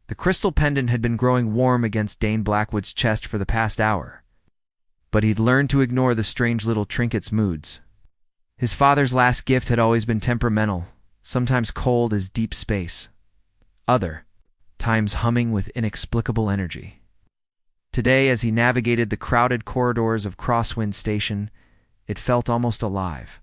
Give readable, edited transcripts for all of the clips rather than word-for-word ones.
The crystal pendant had been growing warm against Dane Blackwood's chest for the past hour, but he'd learned to ignore the strange little trinket's moods. His father's last gift had always been temperamental, sometimes cold as deep space, other times humming with inexplicable energy. Today, as he navigated the crowded corridors of Crosswind Station, it felt almost alive.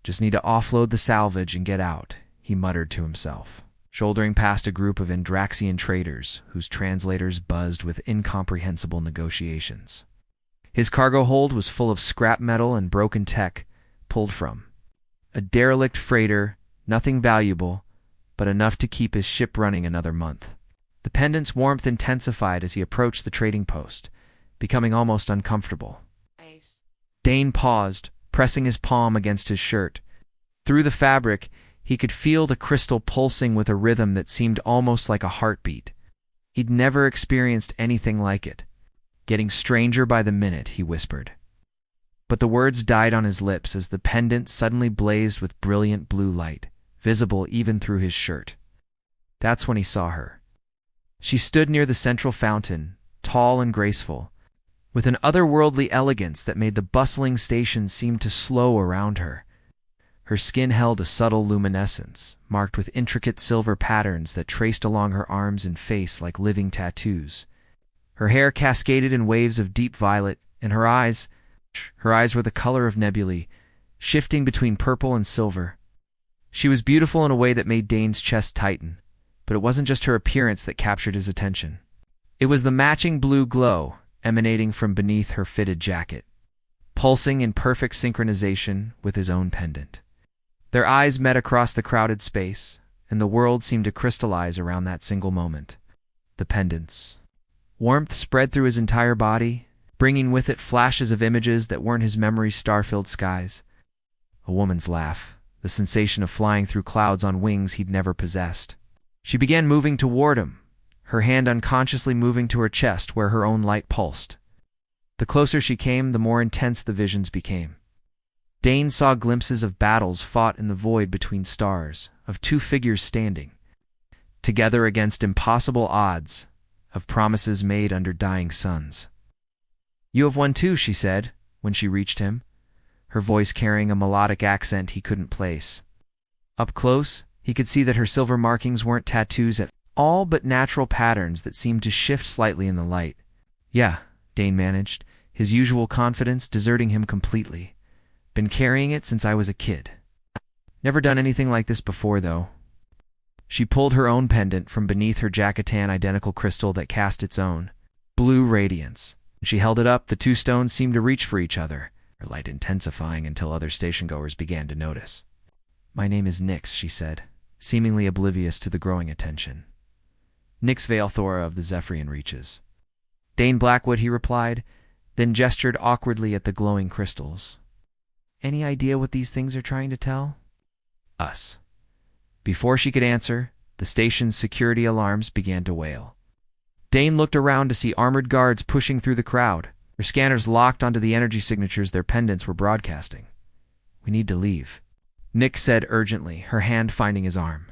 Just need to offload the salvage and get out, he muttered to himself, shouldering past a group of Andraxian traders whose translators buzzed with incomprehensible negotiations. His cargo hold was full of scrap metal and broken tech, pulled from a derelict freighter, nothing valuable, but enough to keep his ship running another month. The pendant's warmth intensified as he approached the trading post, becoming almost uncomfortable. Dane paused, pressing his palm against his shirt. Through the fabric, he could feel the crystal pulsing with a rhythm that seemed almost like a heartbeat. He'd never experienced anything like it. Getting stranger by the minute, he whispered. But the words died on his lips as the pendant suddenly blazed with brilliant blue light, visible even through his shirt. That's when he saw her. She stood near the central fountain, tall and graceful, with an otherworldly elegance that made the bustling station seem to slow around her. Her skin held a subtle luminescence, marked with intricate silver patterns that traced along her arms and face like living tattoos. Her hair cascaded in waves of deep violet, and her eyes were the color of nebulae, shifting between purple and silver. She was beautiful in a way that made Dane's chest tighten, but it wasn't just her appearance that captured his attention. It was the matching blue glow emanating from beneath her fitted jacket, pulsing in perfect synchronization with his own pendant. Their eyes met across the crowded space, and the world seemed to crystallize around that single moment. The pendant's warmth spread through his entire body, bringing with it flashes of images that weren't his memory's star-filled skies. A woman's laugh, the sensation of flying through clouds on wings he'd never possessed. She began moving toward him, her hand unconsciously moving to her chest where her own light pulsed. The closer she came, the more intense the visions became. Dane saw glimpses of battles fought in the void between stars, of two figures standing together against impossible odds, of promises made under dying suns. "You have won too," she said, when she reached him, her voice carrying a melodic accent he couldn't place. Up close, he could see that her silver markings weren't tattoos at all, but natural patterns that seemed to shift slightly in the light. "Yeah," Dane managed, his usual confidence deserting him completely. "Been carrying it since I was a kid. Never done anything like this before, though." She pulled her own pendant from beneath her jackatan identical crystal that cast its own blue radiance. When she held it up, the two stones seemed to reach for each other, her light intensifying until other station-goers began to notice. "My name is Nyx," she said, seemingly oblivious to the growing attention. "Nyx Veilthora of the Zephyrian Reaches." "Dane Blackwood," he replied, then gestured awkwardly at the glowing crystals. "Any idea what these things are trying to tell?" "Us." Before she could answer, the station's security alarms began to wail. Dane looked around to see armored guards pushing through the crowd, their scanners locked onto the energy signatures their pendants were broadcasting. "We need to leave," Nyx said urgently, her hand finding his arm.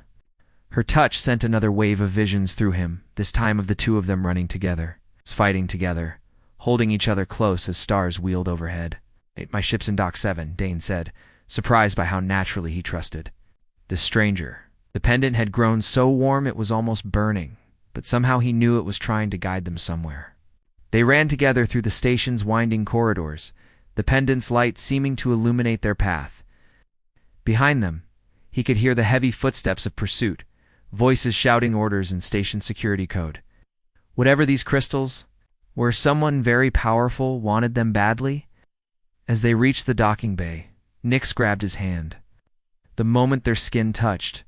Her touch sent another wave of visions through him, this time of the two of them running together, fighting together, holding each other close as stars wheeled overhead. "My ship's in Dock 7, Dane said, surprised by how naturally he trusted this stranger. The pendant had grown so warm it was almost burning, but somehow he knew it was trying to guide them somewhere. They ran together through the station's winding corridors, the pendant's light seeming to illuminate their path. Behind them, he could hear the heavy footsteps of pursuit, voices shouting orders in station security code. Whatever these crystals, where someone very powerful wanted them badly. As they reached the docking bay, Nyx grabbed his hand. The moment their skin touched,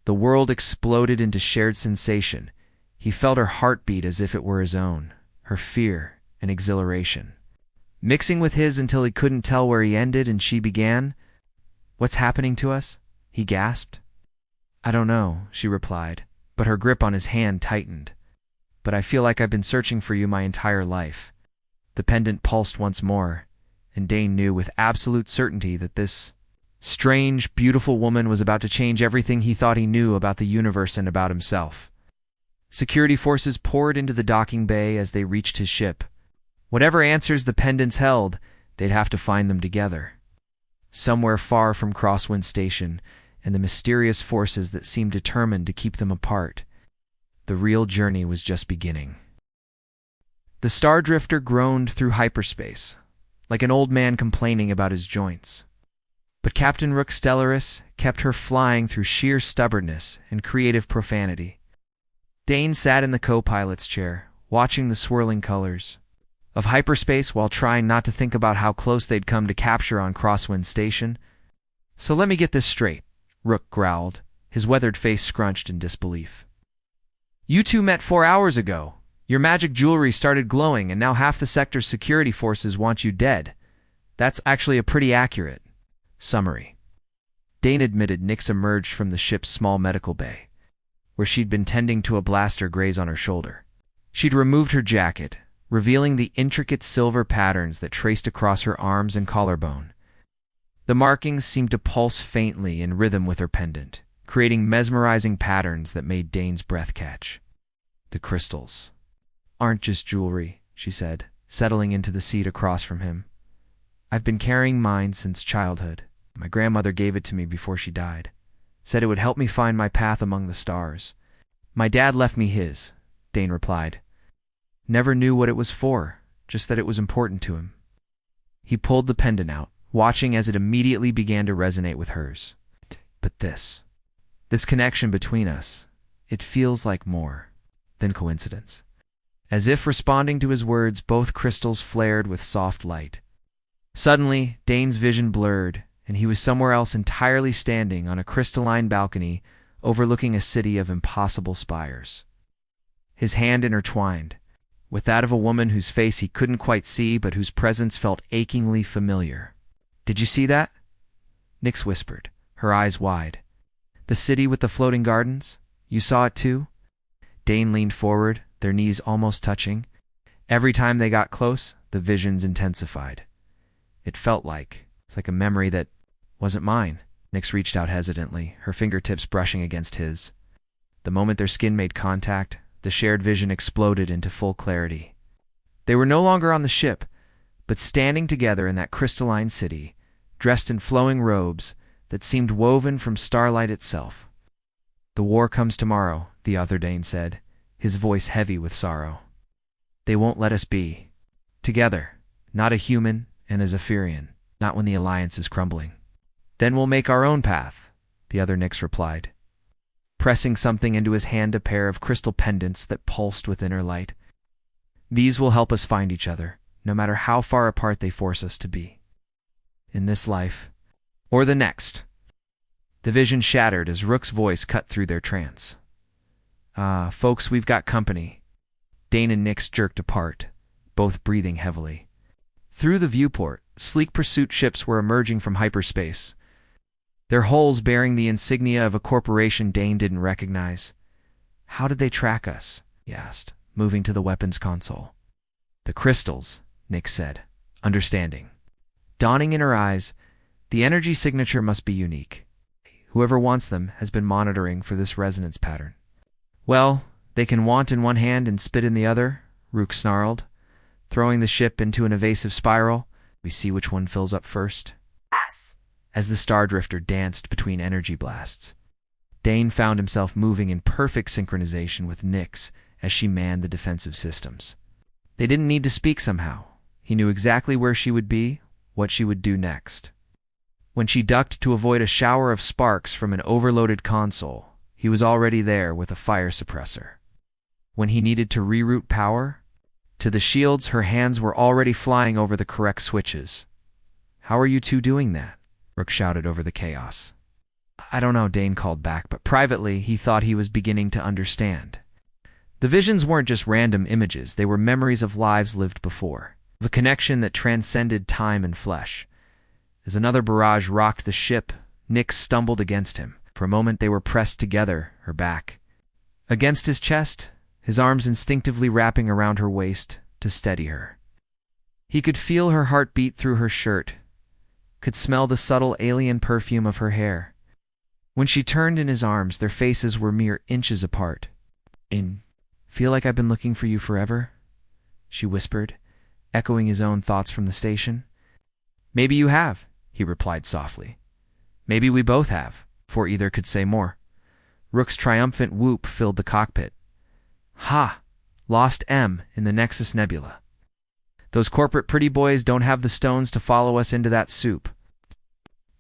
the world exploded into shared sensation. He felt her heartbeat as if it were his own, her fear and exhilaration, mixing with his until he couldn't tell where he ended and she began. "What's happening to us?" he gasped. "I don't know," she replied, but her grip on his hand tightened. "But I feel like I've been searching for you my entire life." The pendant pulsed once more, and Dane knew with absolute certainty that this strange, beautiful woman was about to change everything he thought he knew about the universe and about himself. Security forces poured into the docking bay as they reached his ship. Whatever answers the pendants held, they'd have to find them together. Somewhere far from Crosswind Station and the mysterious forces that seemed determined to keep them apart. The real journey was just beginning. The Star Drifter groaned through hyperspace, like an old man complaining about his joints. But Captain Rook Stellaris kept her flying through sheer stubbornness and creative profanity. Dane sat in the co-pilot's chair, watching the swirling colors of hyperspace while trying not to think about how close they'd come to capture on Crosswind Station. "So let me get this straight," Rook growled, his weathered face scrunched in disbelief. "You two met 4 hours ago. Your magic jewelry started glowing, and now half the sector's security forces want you dead. That's actually a pretty accurate summary." Dane admitted Nyx emerged from the ship's small medical bay, where she'd been tending to a blaster graze on her shoulder. She'd removed her jacket, revealing the intricate silver patterns that traced across her arms and collarbone. The markings seemed to pulse faintly in rhythm with her pendant, creating mesmerizing patterns that made Dane's breath catch. "The crystals aren't just jewelry," she said, settling into the seat across from him. "I've been carrying mine since childhood. My grandmother gave it to me before she died. Said it would help me find my path among the stars. My dad left me his," Dane replied. "Never knew what it was for, just that it was important to him." He pulled the pendant out, watching as it immediately began to resonate with hers. "But this connection between us, it feels like more than coincidence." As if responding to his words, both crystals flared with soft light. Suddenly, Dane's vision blurred, and he was somewhere else entirely, standing on a crystalline balcony overlooking a city of impossible spires. His hand intertwined with that of a woman whose face he couldn't quite see but whose presence felt achingly familiar. "Did you see that?" Nyx whispered, her eyes wide. "The city with the floating gardens? You saw it too?" Dane leaned forward, their knees almost touching. Every time they got close, the visions intensified. It felt like a memory that wasn't mine. Nyx reached out hesitantly, her fingertips brushing against his. The moment their skin made contact, the shared vision exploded into full clarity. They were no longer on the ship, but standing together in that crystalline city, dressed in flowing robes that seemed woven from starlight itself. "The war comes tomorrow," the other Dane said, his voice heavy with sorrow. "They won't let us be together, not a human and a Zephyrian, not when the alliance is crumbling." "Then we'll make our own path," the other Nyx replied, pressing something into his hand, a pair of crystal pendants that pulsed with inner light. "These will help us find each other, no matter how far apart they force us to be. In this life, or the next." The vision shattered as Rook's voice cut through their trance. Folks, we've got company." Dane and Nyx jerked apart, both breathing heavily. Through the viewport, sleek pursuit ships were emerging from hyperspace, their hulls bearing the insignia of a corporation Dane didn't recognize. "How did they track us?" he asked, moving to the weapons console. "The crystals," Nyx said, understanding. Dawning in her eyes, "The energy signature must be unique. Whoever wants them has been monitoring for this resonance pattern." "Well, they can want in one hand and spit in the other," Rook snarled, throwing the ship into an evasive spiral. "We see which one fills up first." As the Star Drifter danced between energy blasts, Dane found himself moving in perfect synchronization with Nyx as she manned the defensive systems. They didn't need to speak somehow. He knew exactly where she would be, what she would do next. When she ducked to avoid a shower of sparks from an overloaded console, he was already there with a fire suppressor. When he needed to reroute power to the shields, her hands were already flying over the correct switches. "How are you two doing that?" Rook shouted over the chaos. "I don't know," Dane called back, but privately he thought he was beginning to understand. The visions weren't just random images, they were memories of lives lived before, of a connection that transcended time and flesh. As another barrage rocked the ship, Nyx stumbled against him. For a moment they were pressed together, her back against his chest, his arms instinctively wrapping around her waist to steady her. He could feel her heart beat through her shirt, could smell the subtle alien perfume of her hair. When she turned in his arms, their faces were mere inches apart. In Feel like I've been looking for you forever? She whispered, echoing his own thoughts from the station. Maybe you have, he replied softly. Maybe we both have, before either could say more. Rook's triumphant whoop filled the cockpit. Ha! Lost M in the Nexus Nebula. Those corporate pretty boys don't have the stones to follow us into that soup.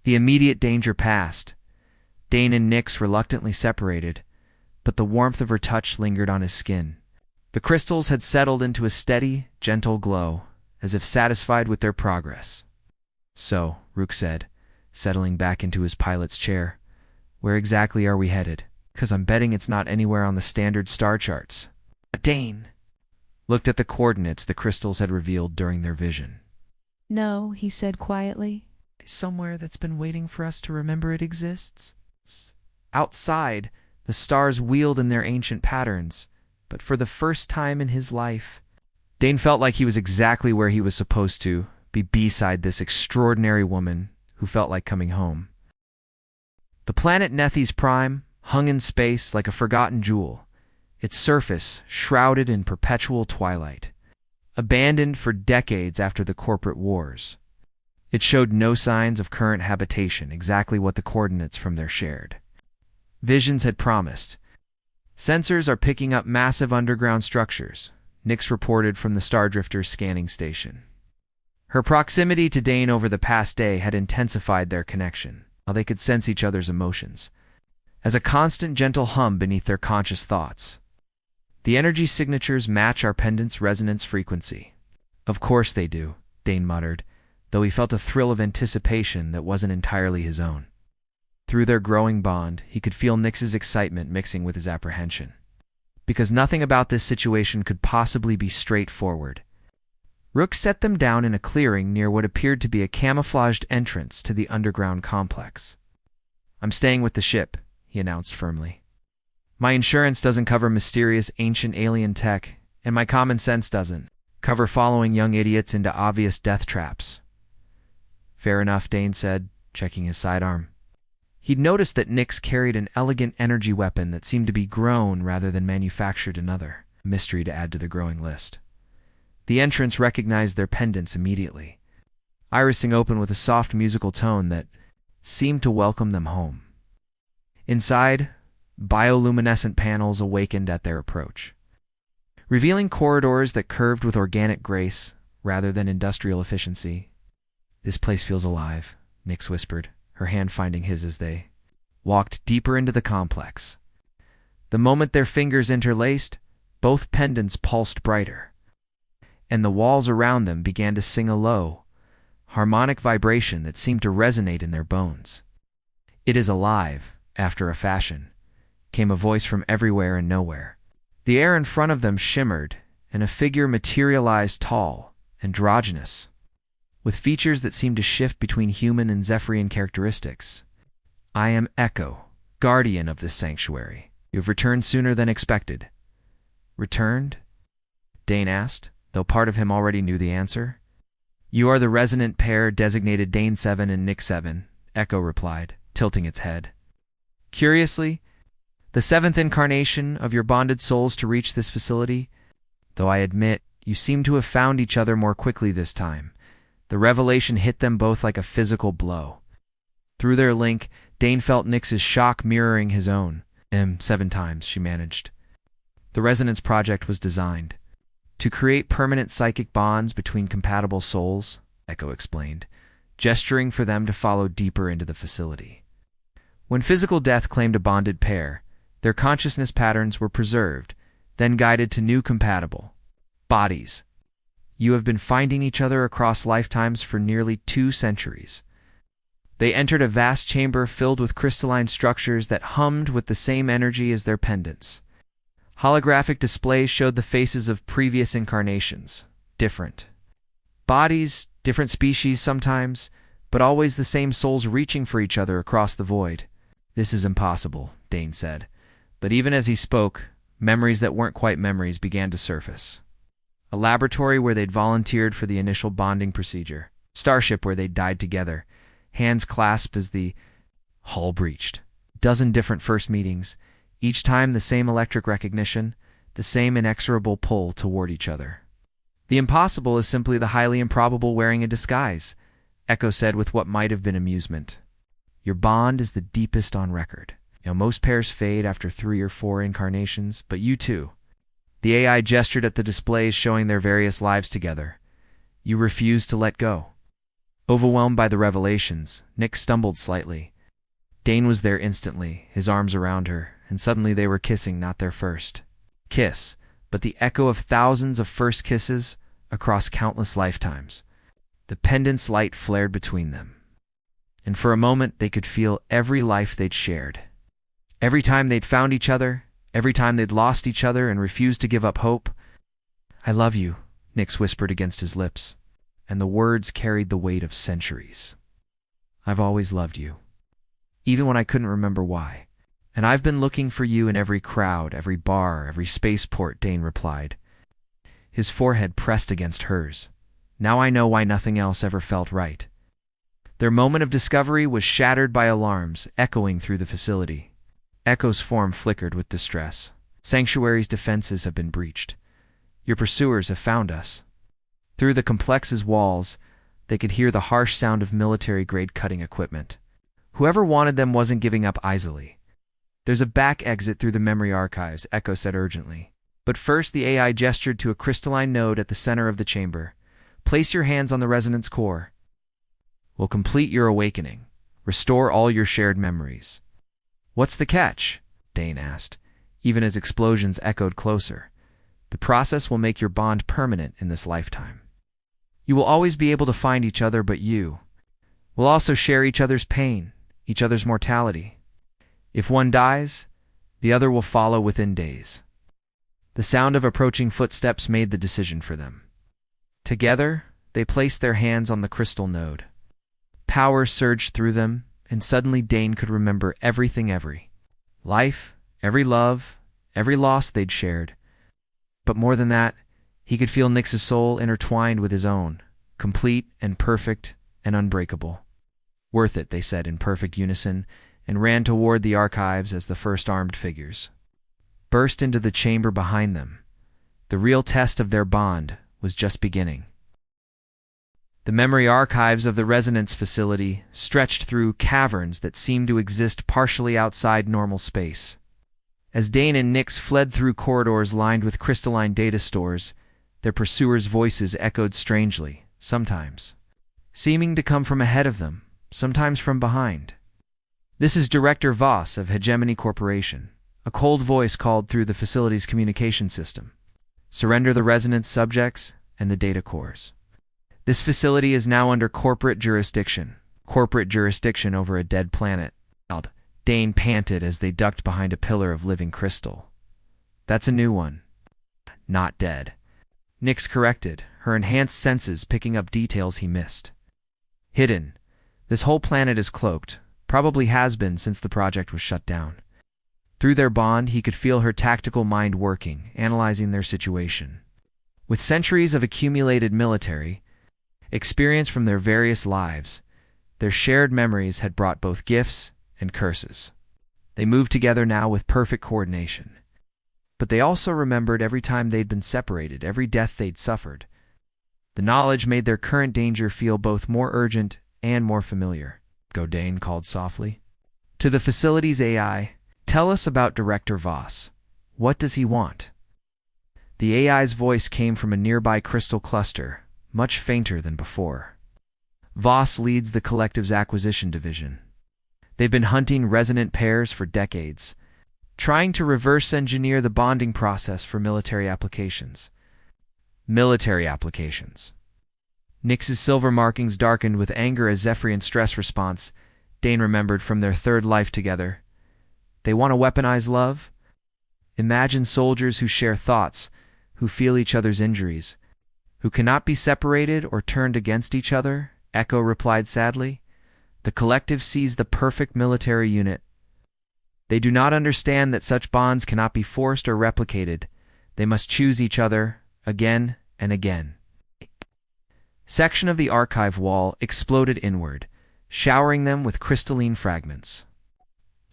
The immediate danger passed. Dane and Nyx reluctantly separated, but the warmth of her touch lingered on his skin. The crystals had settled into a steady, gentle glow, as if satisfied with their progress. So, Rook said, settling back into his pilot's chair, where exactly are we headed? 'Cause I'm betting it's not anywhere on the standard star charts. Dane looked at the coordinates the crystals had revealed during their vision. No, he said quietly. Somewhere that's been waiting for us to remember it exists. Outside, the stars wheeled in their ancient patterns, but for the first time in his life, Dane felt like he was exactly where he was supposed to be, beside this extraordinary woman who felt like coming home. The planet Nethys Prime hung in space like a forgotten jewel, its surface shrouded in perpetual twilight. Abandoned for decades after the corporate wars, it showed no signs of current habitation, exactly what the coordinates from there shared. Visions had promised. Sensors are picking up massive underground structures, Nyx reported from the Stardrifter's scanning station. Her proximity to Dane over the past day had intensified their connection, while they could sense each other's emotions, as a constant gentle hum beneath their conscious thoughts. The energy signatures match our pendant's resonance frequency. Of course they do, Dane muttered, though he felt a thrill of anticipation that wasn't entirely his own. Through their growing bond, he could feel Nyx's excitement mixing with his apprehension. Because nothing about this situation could possibly be straightforward. Rook set them down in a clearing near what appeared to be a camouflaged entrance to the underground complex. I'm staying with the ship, he announced firmly. My insurance doesn't cover mysterious ancient alien tech, and my common sense doesn't cover following young idiots into obvious death traps. Fair enough, Dane said, checking his sidearm. He'd noticed that Nyx carried an elegant energy weapon that seemed to be grown rather than manufactured another, a mystery to add to the growing list. The entrants recognized their pendants immediately, irising open with a soft musical tone that seemed to welcome them home. Inside, bioluminescent panels awakened at their approach, revealing corridors that curved with organic grace rather than industrial efficiency. This place feels alive, Nyx whispered, her hand finding his as they walked deeper into the complex. The moment their fingers interlaced, both pendants pulsed brighter, and the walls around them began to sing a low, harmonic vibration that seemed to resonate in their bones. It is alive, after a fashion, came a voice from everywhere and nowhere. The air in front of them shimmered, and a figure materialized tall, androgynous, with features that seemed to shift between human and Zephyrian characteristics. I am Echo, guardian of this sanctuary. You have returned sooner than expected. Returned? Dane asked, though part of him already knew the answer. You are the resonant pair designated Dane 7 and Nyx 7, Echo replied, tilting its head. Curiously, the seventh incarnation of your bonded souls to reach this facility, though I admit you seem to have found each other more quickly this time. The revelation hit them both like a physical blow. Through their link, Dane felt Nyx's shock mirroring his own. 7 times, she managed. The Resonance Project was designed to create permanent psychic bonds between compatible souls, Echo explained, gesturing for them to follow deeper into the facility. When physical death claimed a bonded pair, their consciousness patterns were preserved, then guided to new compatible bodies. You have been finding each other across lifetimes for nearly 2 centuries. They entered a vast chamber filled with crystalline structures that hummed with the same energy as their pendants. Holographic displays showed the faces of previous incarnations, different bodies, different species sometimes, but always the same souls reaching for each other across the void. This is impossible, Dane said, but even as he spoke, memories that weren't quite memories began to surface. A laboratory where they'd volunteered for the initial bonding procedure. Starship where they'd died together, hands clasped as the hull breached. 12 different first meetings, each time the same electric recognition, the same inexorable pull toward each other. The impossible is simply the highly improbable wearing a disguise, Echo said with what might have been amusement. Your bond is the deepest on record. Most pairs fade after 3 or 4 incarnations, but you too. The AI gestured at the displays showing their various lives together. You refuse to let go. Overwhelmed by the revelations, Nick stumbled slightly. Dane was there instantly, his arms around her, and suddenly they were kissing not their first kiss, but the echo of thousands of first kisses across countless lifetimes. The pendant's light flared between them, and for a moment they could feel every life they'd shared. Every time they'd found each other, every time they'd lost each other and refused to give up hope. I love you, Nyx whispered against his lips, and the words carried the weight of centuries. I've always loved you, even when I couldn't remember why. And I've been looking for you in every crowd, every bar, every spaceport, Dane replied, his forehead pressed against hers. Now I know why nothing else ever felt right. Their moment of discovery was shattered by alarms echoing through the facility. Echo's form flickered with distress. Sanctuary's defenses have been breached. Your pursuers have found us. Through the complex's walls, they could hear the harsh sound of military-grade cutting equipment. Whoever wanted them wasn't giving up easily. There's a back exit through the memory archives, Echo said urgently. But first the AI gestured to a crystalline node at the center of the chamber. Place your hands on the resonance core. We'll complete your awakening. Restore all your shared memories. What's the catch? Dane asked, even as explosions echoed closer. The process will make your bond permanent in this lifetime. You will always be able to find each other, but you will also share each other's pain, each other's mortality. If one dies, the other will follow within days. The sound of approaching footsteps made the decision for them. Together, they placed their hands on the crystal node. Power surged through them, and suddenly Dane could remember everything, every life, every love, every loss they'd shared. But more than that, he could feel Nyx's soul intertwined with his own, complete and perfect and unbreakable. Worth it, they said in perfect unison, and ran toward the archives as the first armed figures burst into the chamber behind them. The real test of their bond was just beginning. The memory archives of the resonance facility stretched through caverns that seemed to exist partially outside normal space. As Dane and Nyx fled through corridors lined with crystalline data stores, their pursuers' voices echoed strangely, sometimes seeming to come from ahead of them, sometimes from behind. This is Director Voss of Hegemony Corporation. A cold voice called through the facility's communication system. Surrender the resonance subjects and the data cores. This facility is now under corporate jurisdiction over a dead planet. Dane panted as they ducked behind a pillar of living crystal. That's a new one. Not dead. Nyx corrected, her enhanced senses picking up details he missed. Hidden. This whole planet is cloaked, probably has been since the project was shut down. Through their bond, he could feel her tactical mind working, analyzing their situation. With centuries of accumulated military experience from their various lives, their shared memories had brought both gifts and curses. They moved together now with perfect coordination. But they also remembered every time they'd been separated, every death they'd suffered. The knowledge made their current danger feel both more urgent and more familiar. Go, Dane called softly. To the facility's AI, tell us about Director Voss. What does he want? The AI's voice came from a nearby crystal cluster, much fainter than before. Voss leads the collective's acquisition division. They've been hunting resonant pairs for decades, trying to reverse engineer the bonding process for military applications. Military applications. Nyx's silver markings darkened with anger as Zephyrian's stress response, Dane remembered from their third life together. They want to weaponize love? Imagine soldiers who share thoughts, who feel each other's injuries, who cannot be separated or turned against each other, Echo replied sadly. The collective sees the perfect military unit. They do not understand that such bonds cannot be forced or replicated. They must choose each other again and again. Section of the archive wall exploded inward, showering them with crystalline fragments.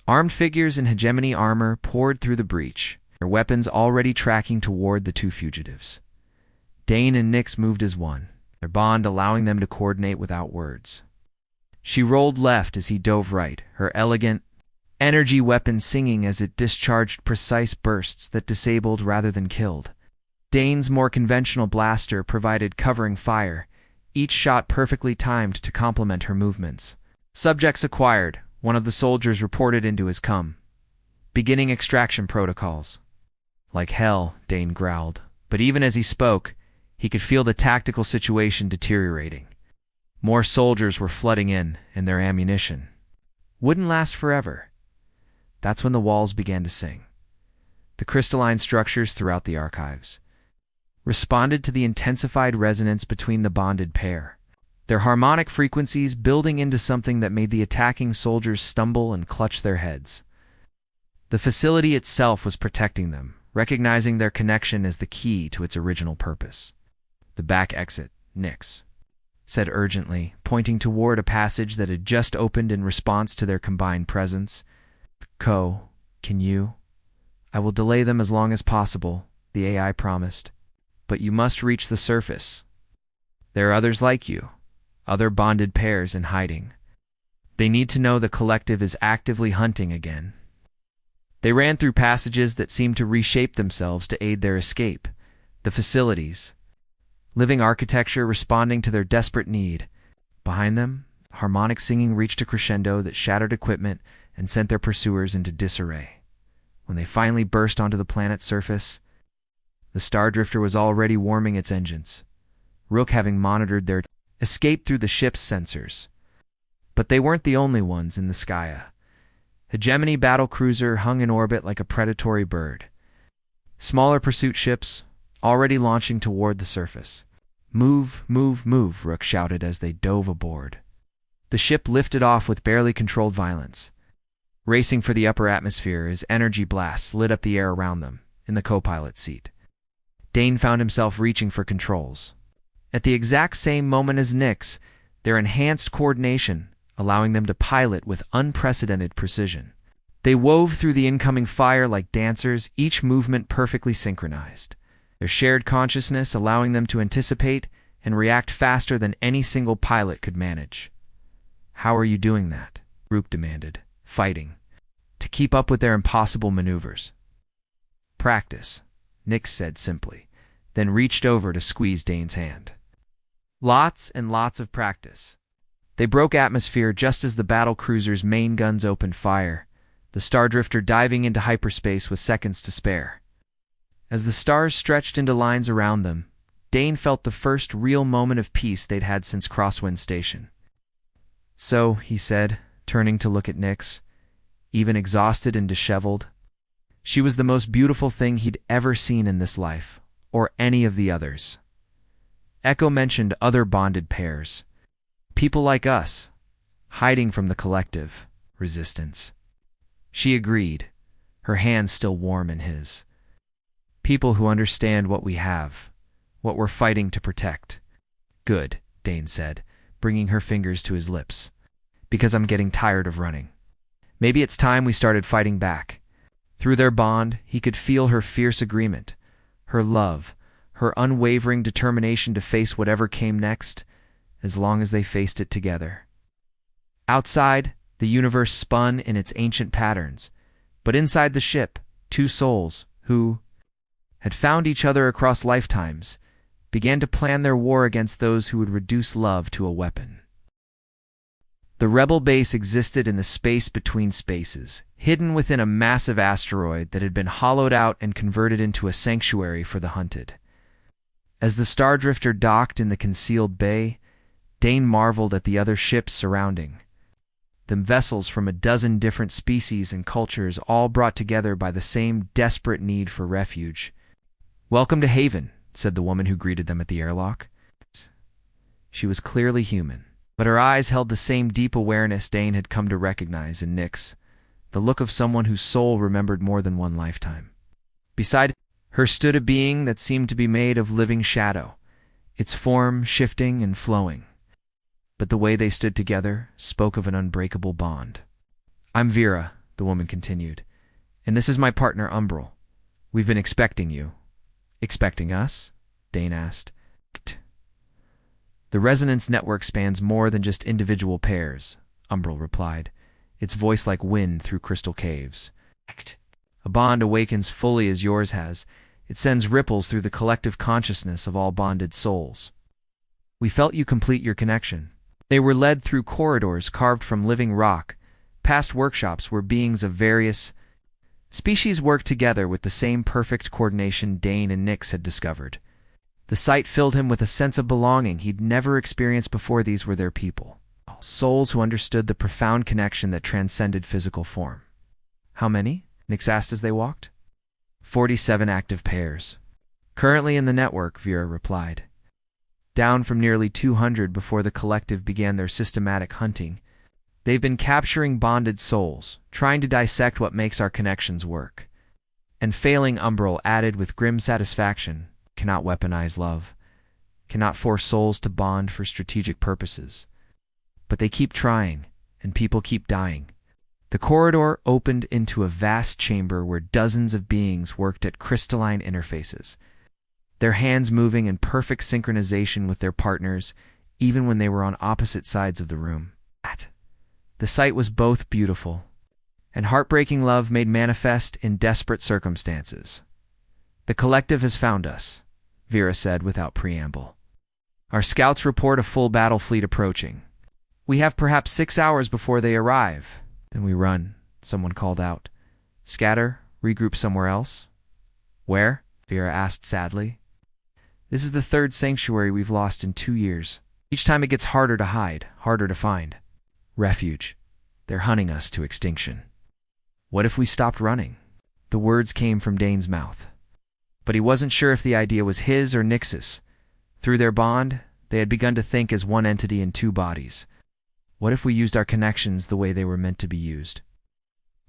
Armed figures in hegemony armor poured through the breach, their weapons already tracking toward the two fugitives. Dane and Nyx moved as one, their bond allowing them to coordinate without words. She rolled left as he dove right, her elegant energy weapon singing as it discharged precise bursts that disabled rather than killed. Dane's more conventional blaster provided covering fire, each shot perfectly timed to complement her movements. Subjects acquired, one of the soldiers reported into his cum. Beginning extraction protocols. Like hell, Dane growled, but even as he spoke, he could feel the tactical situation deteriorating. More soldiers were flooding in, and their ammunition wouldn't last forever. That's when the walls began to sing. The crystalline structures throughout the archives responded to the intensified resonance between the bonded pair, their harmonic frequencies building into something that made the attacking soldiers stumble and clutch their heads. The facility itself was protecting them, recognizing their connection as the key to its original purpose. The back exit, Nyx said urgently, pointing toward a passage that had just opened in response to their combined presence. Can you? I will delay them as long as possible, the AI promised. But you must reach the surface. There are others like you, other bonded pairs in hiding. They need to know the collective is actively hunting again. They ran through passages that seemed to reshape themselves to aid their escape. The facilities, living architecture responding to their desperate need. Behind them, harmonic singing reached a crescendo that shattered equipment and sent their pursuers into disarray. When they finally burst onto the planet's surface, the Star Drifter was already warming its engines, Rook having monitored their escape through the ship's sensors. But they weren't the only ones in the Skya. Hegemony battlecruiser hung in orbit like a predatory bird. Smaller pursuit ships, already launching toward the surface. Move, move, move, Rook shouted as they dove aboard. The ship lifted off with barely controlled violence, racing for the upper atmosphere as energy blasts lit up the air around them, in the co-pilot seat. Dane found himself reaching for controls. At the exact same moment as Nyx, their enhanced coordination allowing them to pilot with unprecedented precision. They wove through the incoming fire like dancers, each movement perfectly synchronized. Their shared consciousness allowing them to anticipate and react faster than any single pilot could manage. How are you doing that? Rook demanded, fighting to keep up with their impossible maneuvers. Practice, Nyx said simply, then reached over to squeeze Dane's hand. Lots and lots of practice. They broke atmosphere just as the battlecruiser's main guns opened fire, the Star Drifter diving into hyperspace with seconds to spare. As the stars stretched into lines around them, Dane felt the first real moment of peace they'd had since Crosswind Station. So, he said, turning to look at Nyx, even exhausted and disheveled, she was the most beautiful thing he'd ever seen in this life, or any of the others. Echo mentioned other bonded pairs. People like us, hiding from the collective resistance. She agreed, her hands still warm in his. People who understand what we have, what we're fighting to protect. Good, Dane said, bringing her fingers to his lips. Because I'm getting tired of running. Maybe it's time we started fighting back. Through their bond, he could feel her fierce agreement, her love, her unwavering determination to face whatever came next, as long as they faced it together. Outside, the universe spun in its ancient patterns, but inside the ship, two souls, who had found each other across lifetimes, began to plan their war against those who would reduce love to a weapon. The rebel base existed in the space between spaces, hidden within a massive asteroid that had been hollowed out and converted into a sanctuary for the hunted. As the Star Drifter docked in the concealed bay, Dane marveled at the other ships surrounding them, vessels from a dozen different species and cultures, all brought together by the same desperate need for refuge. "Welcome to Haven," said the woman who greeted them at the airlock. She was clearly human, but her eyes held the same deep awareness Dane had come to recognize in Nyx, the look of someone whose soul remembered more than one lifetime. Beside her stood a being that seemed to be made of living shadow, its form shifting and flowing. But the way they stood together spoke of an unbreakable bond. "I'm Vera," the woman continued, "and this is my partner Umbral. We've been expecting you. Expecting us? Dane asked. The resonance network spans more than just individual pairs, Umbral replied, its voice like wind through crystal caves. A bond awakens fully as yours has. It sends ripples through the collective consciousness of all bonded souls. We felt you complete your connection. They were led through corridors carved from living rock, past workshops where beings of various species worked together with the same perfect coordination Dane and Nyx had discovered. The sight filled him with a sense of belonging he'd never experienced before. These were their people, souls who understood the profound connection that transcended physical form. How many? Nyx asked as they walked. 47 active pairs. Currently in the network, Vera replied. Down from nearly 200 before the collective began their systematic hunting. They've been capturing bonded souls, trying to dissect what makes our connections work. And failing, Umbral added with grim satisfaction, cannot weaponize love, cannot force souls to bond for strategic purposes. But they keep trying, and people keep dying. The corridor opened into a vast chamber where dozens of beings worked at crystalline interfaces, their hands moving in perfect synchronization with their partners, even when they were on opposite sides of the room. The sight was both beautiful and heartbreaking, love made manifest in desperate circumstances. The collective has found us, Vera said without preamble. Our scouts report a full battle fleet approaching. We have perhaps 6 hours before they arrive. Then we run, someone called out. Scatter, regroup somewhere else. Where? Vera asked sadly. This is the 3rd sanctuary we've lost in 2 years. Each time it gets harder to hide, harder to find. Refuge. They're hunting us to extinction. What if we stopped running? The words came from Dane's mouth. But he wasn't sure if the idea was his or Nyx's. Through their bond, they had begun to think as one entity in 2 bodies. What if we used our connections the way they were meant to be used?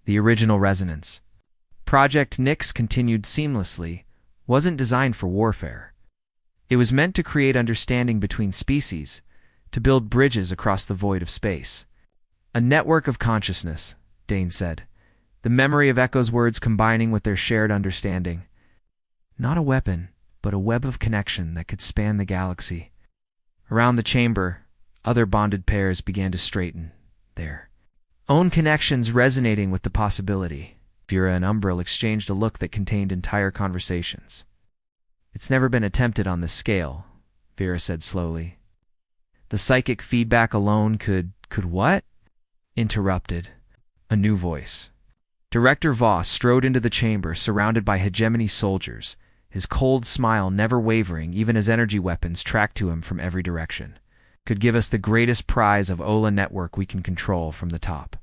The original resonance. Project Nyx continued seamlessly, wasn't designed for warfare. It was meant to create understanding between species, to build bridges across the void of space. A network of consciousness, Dane said, the memory of Echo's words combining with their shared understanding. Not a weapon, but a web of connection that could span the galaxy. Around the chamber, other bonded pairs began to straighten, their own connections resonating with the possibility. Vera and Umbral exchanged a look that contained entire conversations. It's never been attempted on this scale, Vera said slowly. The psychic feedback alone could what? Interrupted. A new voice. Director Voss strode into the chamber surrounded by hegemony soldiers, his cold smile never wavering even as energy weapons tracked to him from every direction. Could give us the greatest prize of Ola network we can control from the top.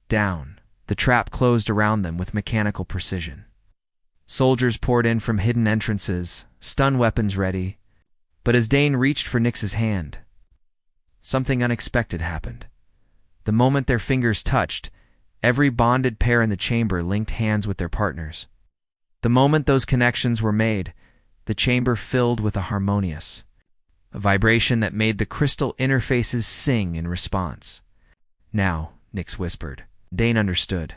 Down. The trap closed around them with mechanical precision. Soldiers poured in from hidden entrances, stun weapons ready. But as Dane reached for Nyx's hand, something unexpected happened. The moment their fingers touched, every bonded pair in the chamber linked hands with their partners. The moment those connections were made, the chamber filled with a harmonious, a vibration that made the crystal interfaces sing in response. Now, Nyx whispered. Dane understood.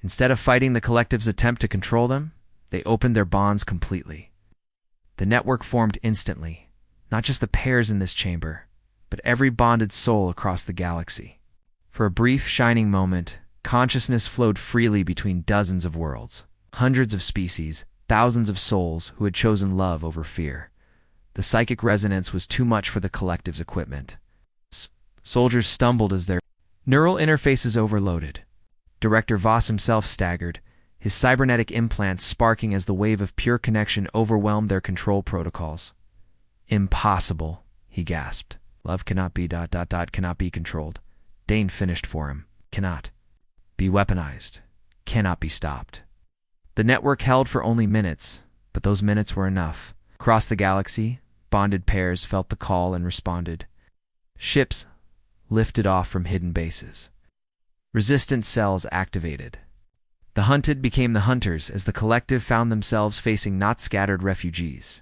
Instead of fighting the collective's attempt to control them, they opened their bonds completely. The network formed instantly, not just the pairs in this chamber, but every bonded soul across the galaxy. For a brief, shining moment, consciousness flowed freely between dozens of worlds, hundreds of species, thousands of souls who had chosen love over fear. The psychic resonance was too much for the collective's equipment. Soldiers stumbled as their neural interfaces overloaded. Director Voss himself staggered, his cybernetic implants sparking as the wave of pure connection overwhelmed their control protocols. Impossible, he gasped. Love cannot be ... cannot be controlled. Dane finished for him. Cannot be weaponized. Cannot be stopped. The network held for only minutes, but those minutes were enough. Across the galaxy, bonded pairs felt the call and responded. Ships lifted off from hidden bases. Resistance cells activated. The hunted became the hunters as the collective found themselves facing not scattered refugees,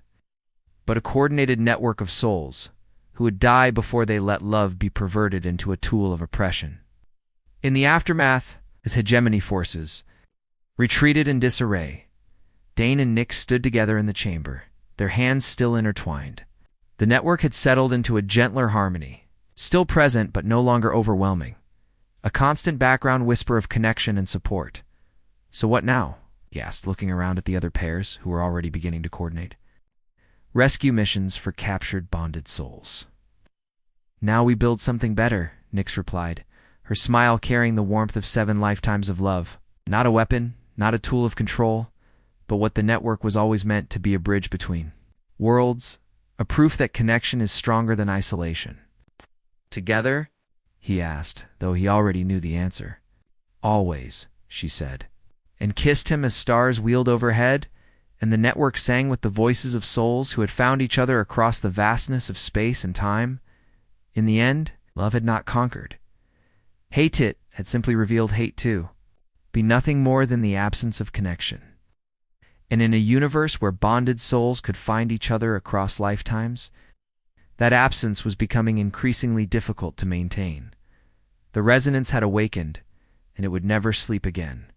but a coordinated network of souls who would die before they let love be perverted into a tool of oppression. In the aftermath, as hegemony forces retreated in disarray, Dane and Nick stood together in the chamber, their hands still intertwined. The network had settled into a gentler harmony, still present but no longer overwhelming. A constant background whisper of connection and support. "So what now?" he asked, looking around at the other pairs, who were already beginning to coordinate. "Rescue missions for captured bonded souls." "Now we build something better," Nyx replied, her smile carrying the warmth of 7 lifetimes of love. Not a weapon, not a tool of control, but what the network was always meant to be: a bridge between worlds, a proof that connection is stronger than isolation. "Together?" he asked, though he already knew the answer. "Always," she said, and kissed him as stars wheeled overhead, and the network sang with the voices of souls who had found each other across the vastness of space and time. In the end, love had not conquered. Hate it had simply revealed hate too, be nothing more than the absence of connection. And in a universe where bonded souls could find each other across lifetimes, that absence was becoming increasingly difficult to maintain. The resonance had awakened, and it would never sleep again.